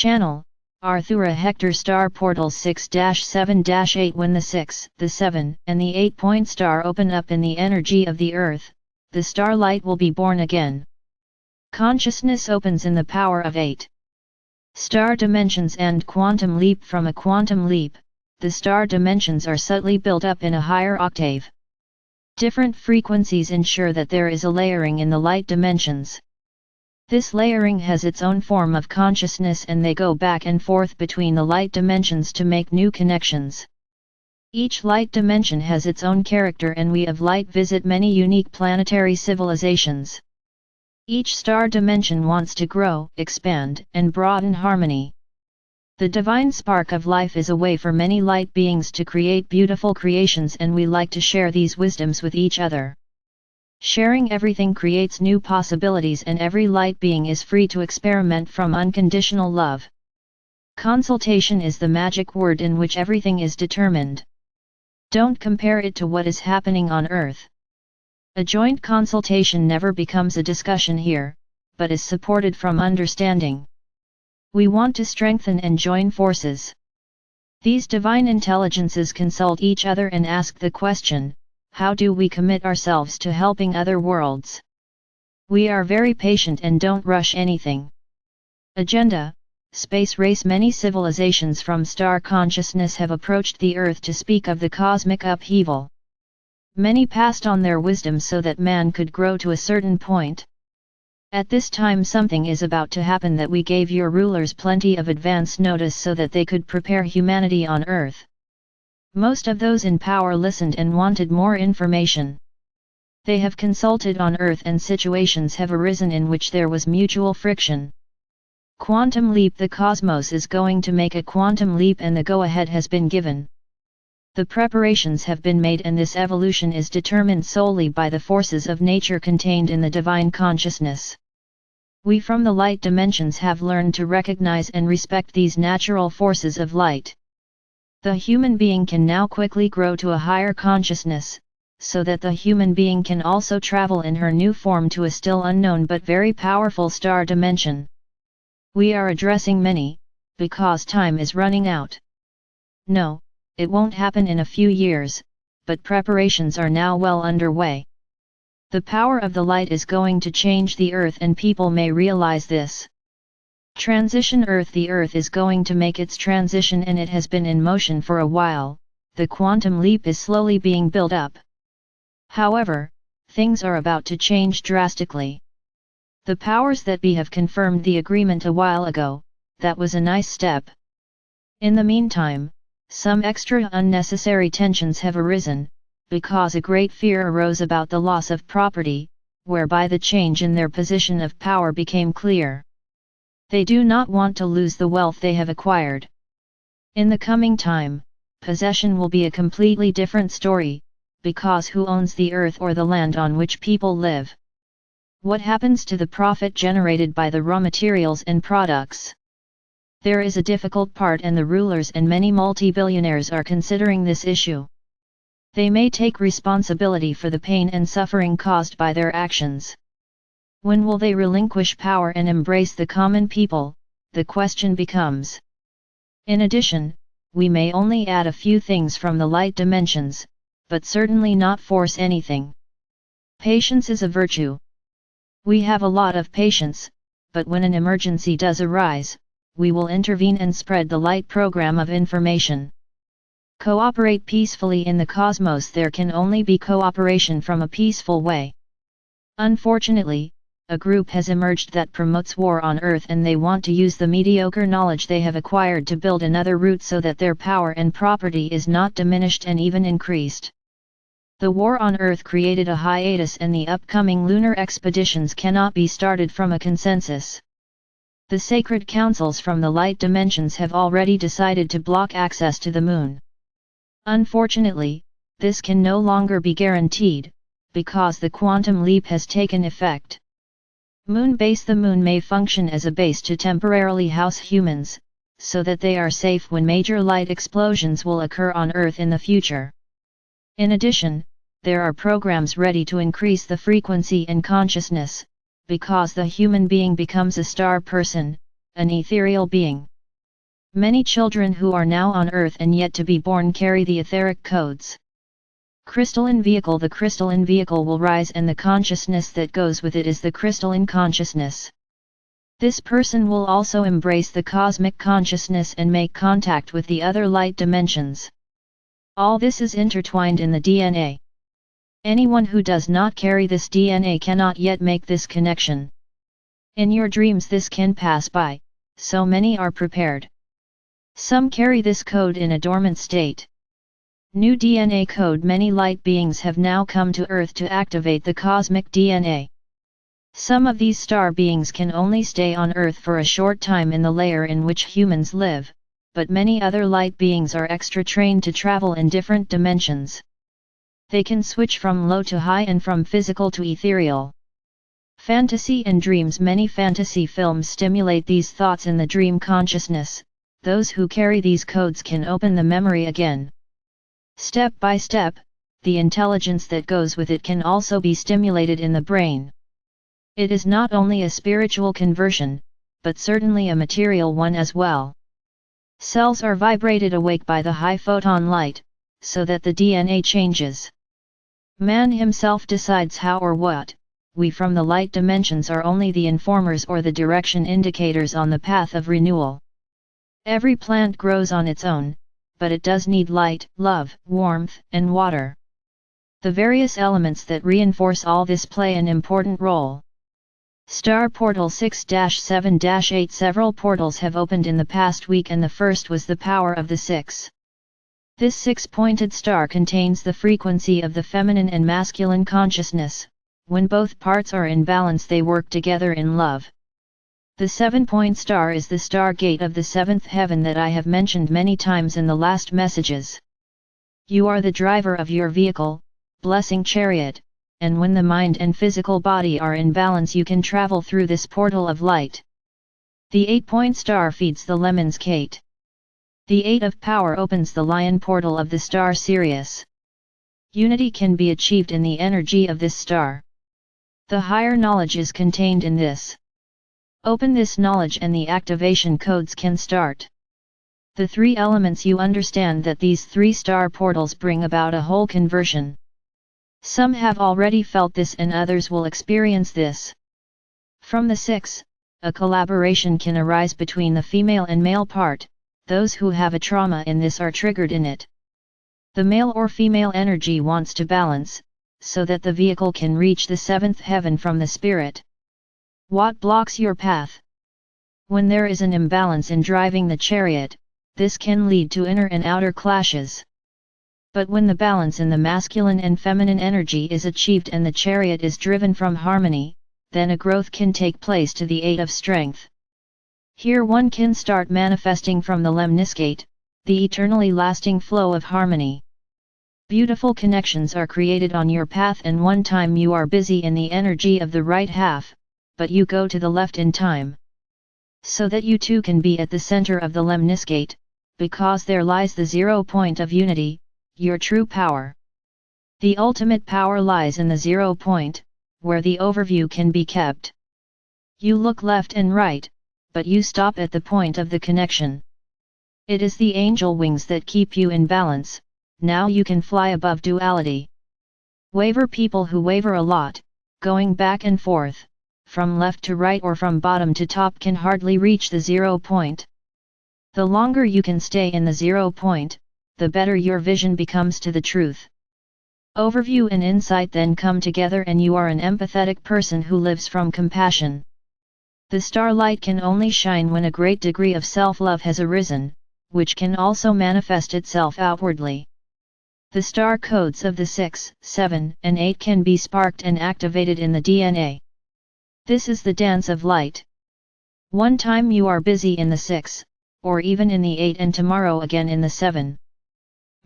Channel, Arthura Hector Star Portals 6-7-8. When the 6, the 7, and the 8-point star open up in the energy of the Earth, the starlight will be born again. Consciousness opens in the power of 8 star dimensions and quantum leap. From a quantum leap, the star dimensions are subtly built up in a higher octave. Different frequencies ensure that there is a layering in the light dimensions. This layering has its own form of consciousness, and they go back and forth between the light dimensions to make new connections. Each light dimension has its own character, and we of light visit many unique planetary civilizations. Each star dimension wants to grow, expand, and broaden harmony. The divine spark of life is a way for many light beings to create beautiful creations, and we like to share these wisdoms with each other. Sharing everything creates new possibilities, and every light being is free to experiment from unconditional love. Consultation is the magic word in which everything is determined. Don't compare it to what is happening on Earth. A joint consultation never becomes a discussion here, but is supported from understanding. We want to strengthen and join forces. These divine intelligences consult each other and ask the question, how do we commit ourselves to helping other worlds? We are very patient and don't rush anything. Agenda, space race. Many civilizations from star consciousness have approached the Earth to speak of the cosmic upheaval. Many passed on their wisdom so that man could grow to a certain point. At this time something is about to happen that we gave your rulers plenty of advance notice so that they could prepare humanity on Earth. Most of those in power listened and wanted more information. They have consulted on Earth, and situations have arisen in which there was mutual friction. Quantum leap. The cosmos is going to make a quantum leap, and the go-ahead has been given. The preparations have been made, and this evolution is determined solely by the forces of nature contained in the divine consciousness. We from the light dimensions have learned to recognize and respect these natural forces of light. The human being can now quickly grow to a higher consciousness, so that the human being can also travel in her new form to a still unknown but very powerful star dimension. We are addressing many, because time is running out. No, it won't happen in a few years, but preparations are now well underway. The power of the light is going to change the Earth, and people may realize this. Transition Earth. The Earth is going to make its transition, and it has been in motion for a while. The quantum leap is slowly being built up. However, things are about to change drastically. The powers that be have confirmed the agreement a while ago. That was a nice step. In the meantime, some extra unnecessary tensions have arisen, because a great fear arose about the loss of property, whereby the change in their position of power became clear. They do not want to lose the wealth they have acquired. In the coming time, possession will be a completely different story, because who owns the earth or the land on which people live? What happens to the profit generated by the raw materials and products? There is a difficult part, and the rulers and many multi-billionaires are considering this issue. They may take responsibility for the pain and suffering caused by their actions. When will they relinquish power and embrace the common people? The question becomes. In addition, we may only add a few things from the light dimensions, but certainly not force anything. Patience is a virtue. We have a lot of patience, but when an emergency does arise, we will intervene and spread the light program of information. Cooperate peacefully in the cosmos. There can only be cooperation from a peaceful way. Unfortunately, a group has emerged that promotes war on Earth, and they want to use the mediocre knowledge they have acquired to build another route so that their power and property is not diminished and even increased. The war on Earth created a hiatus, and the upcoming lunar expeditions cannot be started from a consensus. The sacred councils from the light dimensions have already decided to block access to the moon. Unfortunately, this can no longer be guaranteed, because the quantum leap has taken effect. Moon base. The moon may function as a base to temporarily house humans, so that they are safe when major light explosions will occur on Earth in the future. In addition, there are programs ready to increase the frequency and consciousness, because the human being becomes a star person, an ethereal being. Many children who are now on Earth and yet to be born carry the etheric codes. Crystalline vehicle. The crystalline vehicle will rise and the consciousness that goes with it is the crystalline consciousness. This person will also embrace the cosmic consciousness and make contact with the other light dimensions. All this is intertwined in the DNA. Anyone who does not carry this DNA cannot yet make this connection. In your dreams this can pass by, so many are prepared. Some carry this code in a dormant state. New DNA code. Many light beings have now come to Earth to activate the cosmic DNA. Some of these star beings can only stay on Earth for a short time in the layer in which humans live, but many other light beings are extra trained to travel in different dimensions. They can switch from low to high and from physical to ethereal. Fantasy and dreams. Many fantasy films stimulate these thoughts in the dream consciousness. Those who carry these codes can open the memory again. Step by step, the intelligence that goes with it can also be stimulated in the brain. It is not only a spiritual conversion, but certainly a material one as well. Cells are vibrated awake by the high photon light, so that the DNA changes. Man himself decides how or what. We from the light dimensions are only the informers or the direction indicators on the path of renewal. Every plant grows on its own, but it does need light, love, warmth, and water. The various elements that reinforce all this play an important role. Star Portal 6-7-8. Several portals have opened in the past week and the first was the power of the 6. This 6-pointed star contains the frequency of the feminine and masculine consciousness. When both parts are in balance they work together in love. The 7-point star is the Stargate of the 7th heaven that I have mentioned many times in the last messages. You are the driver of your vehicle, blessing chariot, and when the mind and physical body are in balance you can travel through this portal of light. The 8-point star feeds the Lemon's Gate. The 8 of power opens the lion portal of the star Sirius. Unity can be achieved in the energy of this star. The higher knowledge is contained in this. Open this knowledge and the activation codes can start. The 3 elements. You understand that these 3 star portals bring about a whole conversion. Some have already felt this and others will experience this. From the 6, a collaboration can arise between the female and male part. Those who have a trauma in this are triggered in it. The male or female energy wants to balance, so that the vehicle can reach the 7th heaven from the spirit. What blocks your path? When there is an imbalance in driving the chariot, this can lead to inner and outer clashes. But when the balance in the masculine and feminine energy is achieved and the chariot is driven from harmony, then a growth can take place to the 8 of strength. Here one can start manifesting from the lemniscate, the eternally lasting flow of harmony. Beautiful connections are created on your path and one time you are busy in the energy of the right half, but you go to the left in time. So that you too can be at the center of the lemniscate, because there lies the 0 point of unity, your true power. The ultimate power lies in the 0 point, where the overview can be kept. You look left and right, but you stop at the point of the connection. It is the angel wings that keep you in balance. Now you can fly above duality. Waver people who waver a lot, going back and forth, from left to right or from bottom to top can hardly reach the 0 point. The longer you can stay in the 0 point, the better your vision becomes to the truth. Overview and insight then come together and you are an empathetic person who lives from compassion. The starlight can only shine when a great degree of self-love has arisen, which can also manifest itself outwardly. The star codes of the 6, 7, and 8 can be sparked and activated in the DNA. This is the dance of light. One time you are busy in the 6, or even in the 8 and tomorrow again in the 7.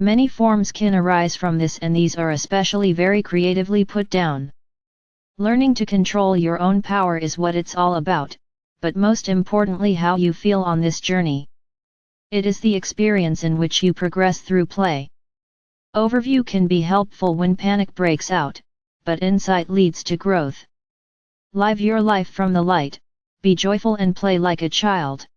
Many forms can arise from this and these are especially very creatively put down. Learning to control your own power is what it's all about, but most importantly how you feel on this journey. It is the experience in which you progress through play. Overview can be helpful when panic breaks out, but insight leads to growth. Live your life from the light, be joyful and play like a child.